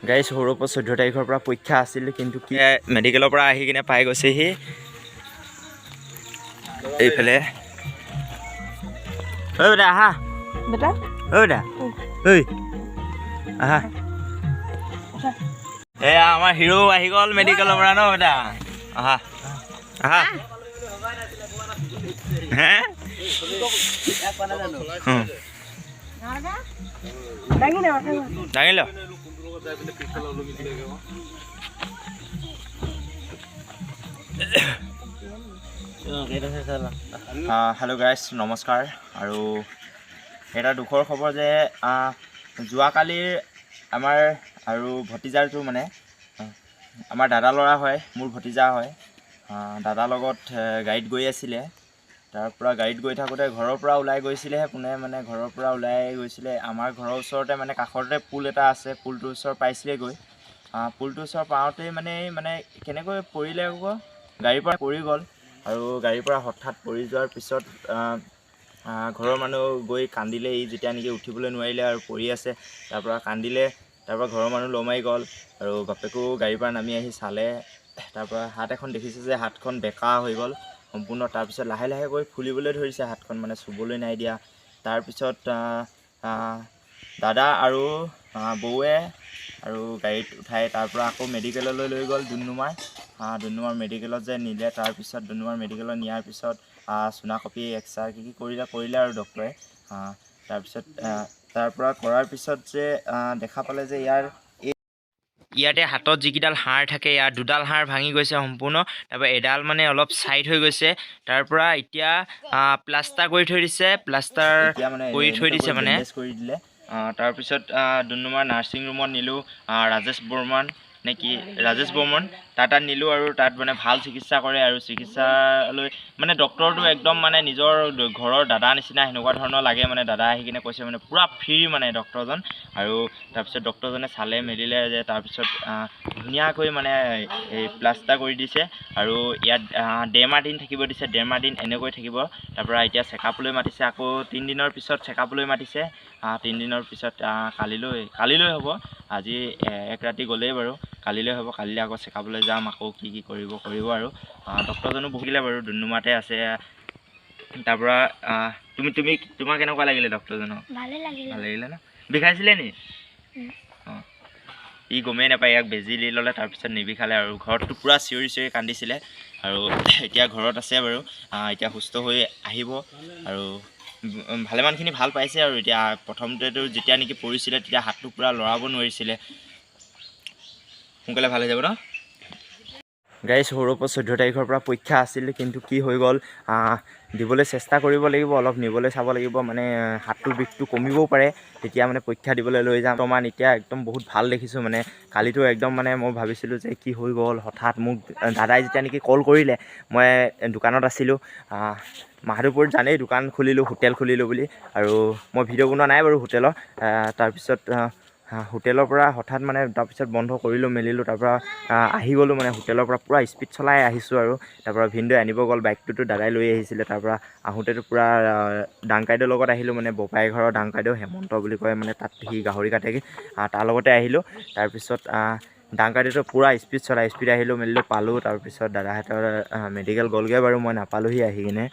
Guys সৰুৰ পৰা 14 তাৰিখৰ পৰা পৰীক্ষা আছিল, কিন্তু কি মেডিকেলৰ পৰা আহি কিনে পাই গৈছেহি এইফালে। ঐ বেটা আহা, বেটা ঐ বেটা ঐ আহা। এয়া আমাৰ হিৰো আহি গ'ল মেডিকেলৰ পৰা ন বেটা, আহা আহা। হে দাঙি ল। হেল্ল' গাইজ, নমস্কাৰ। আৰু এটা দুখৰ খবৰ যে যোৱাকালিৰ আমাৰ আৰু ভতিজাৰটো মানে আমাৰ দাদা ল'ৰা হয়, মোৰ ভতিজা হয়। দাদাৰ লগত গাড়ীত গৈ আছিলে, তাৰ পৰা গাড়ীত গৈ থাকোঁতে ঘৰৰ পৰা ওলাই গৈছিলেহে পোনে মানে ঘৰৰ পৰা ওলাই গৈছিলে। আমাৰ ঘৰৰ ওচৰতে মানে কাষতে পুল এটা আছে, পুলটোৰ ওচৰ পাইছিলে গৈ। পুলটোৰ ওচৰ পাওঁতেই মানে কেনেকৈ পৰিলে আকৌ, গাড়ীৰ পৰা পৰি গ'ল। আৰু গাড়ীৰ পৰা হঠাৎ পৰি যোৱাৰ পিছত ঘৰৰ মানুহ গৈ কান্দিলে। ই যেতিয়া নেকি উঠিবলৈ নোৱাৰিলে আৰু পৰি আছে, তাৰ পৰা কান্দিলে। তাৰ পৰা ঘৰৰ মানুহ লমাই গ'ল আৰু বাপেকো গাড়ীৰ পৰা নামি আহি চালে। তাৰ পৰা হাত এখন দেখিছে যে হাতখন বেকা হৈ গ'ল সম্পূৰ্ণ। তাৰপিছত লাহে লাহে গৈ ফুলিবলৈ ধৰিছে হাতখন, মানে চুবলৈ নাই দিয়া। তাৰপিছত দাদা আৰু বৌৱে আৰু গাড়ীত উঠাই তাৰ পৰা আকৌ মেডিকেললৈ লৈ গ'ল, ডুমডুমাৰ মেডিকেলত যে নিলে। তাৰপিছত ডুমডুমাৰ মেডিকেলত নিয়াৰ পিছত চুনা কপি এক্সৰে কি কৰিলে আৰু ডক্টৰে। তাৰপিছত তাৰ পৰা কৰাৰ পিছত যে দেখা পালে যে ইয়াতে হাতত যিকেইডাল হাড় থাকে, ইয়াৰ দুডাল হাড় ভাঙি গৈছে সম্পূৰ্ণ। তাৰপৰা এডাল মানে অলপ ছাইড হৈ গৈছে। তাৰ পৰা এতিয়া প্লাষ্টাৰ কৰি থৈ দিছে, প্লাষ্টাৰ কৰি থৈ দিছে মানে কৰি দিলে। তাৰপিছত ডুমডুমাৰ নাৰ্ছিং ৰুমত নিলোঁ, ৰাজেশ বৰ্মন তাত নিলোঁ। আৰু তাত মানে ভাল চিকিৎসা কৰে, আৰু চিকিৎসালৈ মানে ডক্টৰটো একদম মানে নিজৰ ঘৰৰ দাদা নিচিনা সেনেকুৱা ধৰণৰ লাগে। মানে দাদা আহি কিনে কৈছে মানে পূৰা ফ্ৰী মানে ডক্টৰজন। আৰু তাৰপিছত ডক্টৰজনে চালে মেলিলে যে তাৰপিছত ধুনীয়াকৈ মানে এই প্লাষ্টাৰ কৰি দিছে। আৰু ইয়াত 1.5 মাহ দিন থাকিব দিছে, 1.5 মাহ দিন এনেকৈ থাকিব। তাৰপৰা এতিয়া চেকআপলৈ মাতিছে, আকৌ 3 দিনৰ পিছত চেকআপলৈ মাতিছে। 3 দিনৰ পিছত কালিলৈ হ'ব। আজি 1 ৰাতি গ'লেই বাৰু, কালিলৈ হ'ব। কালিলৈ আকৌ চেকআপলৈ যাম, আকৌ কি কৰিব আৰু ডক্টৰজনো বহিলে বাৰু, ডুমডুমাতে আছে। তাৰ পৰা তোমাৰ কেনেকুৱা লাগিলে ডক্টৰজনক? ভালে লাগিলে ন? বিষাইছিলে নি? ই গমেই নাপায়, ইয়াক বেজি দি ল'লে, তাৰপিছত নিবিষালে। আৰু ঘৰততো পূৰা চিঞৰি কান্দিছিলে। আৰু এতিয়া ঘৰত আছে বাৰু, এতিয়া সুস্থ হৈ আহিব। আৰু ভালেমানখিনি ভাল পাইছে। আৰু এতিয়া প্ৰথমতেতো যেতিয়া নেকি পৰিছিলে তেতিয়া হাতটো পূৰা লৰাব নোৱাৰিছিলে, সোনকালে ভাল হৈ যাব ন? গাইজ সৰুৰ পৰা 14 তাৰিখৰ পৰা পৰীক্ষা আছিল, কিন্তু কি হৈ গ'ল, দিবলৈ চেষ্টা কৰিব লাগিব, অলপ নিবলৈ চাব লাগিব। মানে হাতটোৰ বিষটো কমিবও পাৰে, তেতিয়া মানে পৰীক্ষা দিবলৈ লৈ যাম। বৰ্তমান এতিয়া একদম বহুত ভাল দেখিছোঁ। মানে কালিতো একদম মানে মই ভাবিছিলোঁ যে কি হৈ গ'ল হঠাৎ। মোক দাদাই যেতিয়া নেকি কল কৰিলে, মই দোকানত আছিলোঁ। মাধৱপুৰত জানেই, দোকান খুলিলোঁ, হোটেল খুলিলোঁ বুলি। আৰু মই ভিডিঅ' বনোৱা নাই বাৰু হোটেলৰ। তাৰপিছত হোটেলৰ পৰা হঠাৎ মানে তাৰপিছত বন্ধ কৰিলোঁ মেলিলোঁ। তাৰপৰা আহি গ'লোঁ, মানে হোটেলৰ পৰা পূৰা স্পীড চলাই আহিছোঁ। আৰু তাৰপৰা ভিনদেউ আনিব গ'ল, বাইকটোতো দাদাই লৈ আহিছিলে। তাৰপৰা আহোঁতেতো পূৰা ডাংকাইদেউৰ লগত আহিলোঁ, মানে বপাই ঘৰৰ ডাংকাইদেউ হেমন্ত বুলি কয়, মানে তাত সি গাহৰি কাটেগৈ, তাৰ লগতে আহিলোঁ। তাৰপিছত ডাংকাইদেউতো পূৰা স্পীড আহিলোঁ মেলিলোঁ, পালোঁ। তাৰপিছত দাদাহঁতৰ মেডিকেল গ'লগৈ বাৰু, মই নাপালোঁহি আহি কিনে।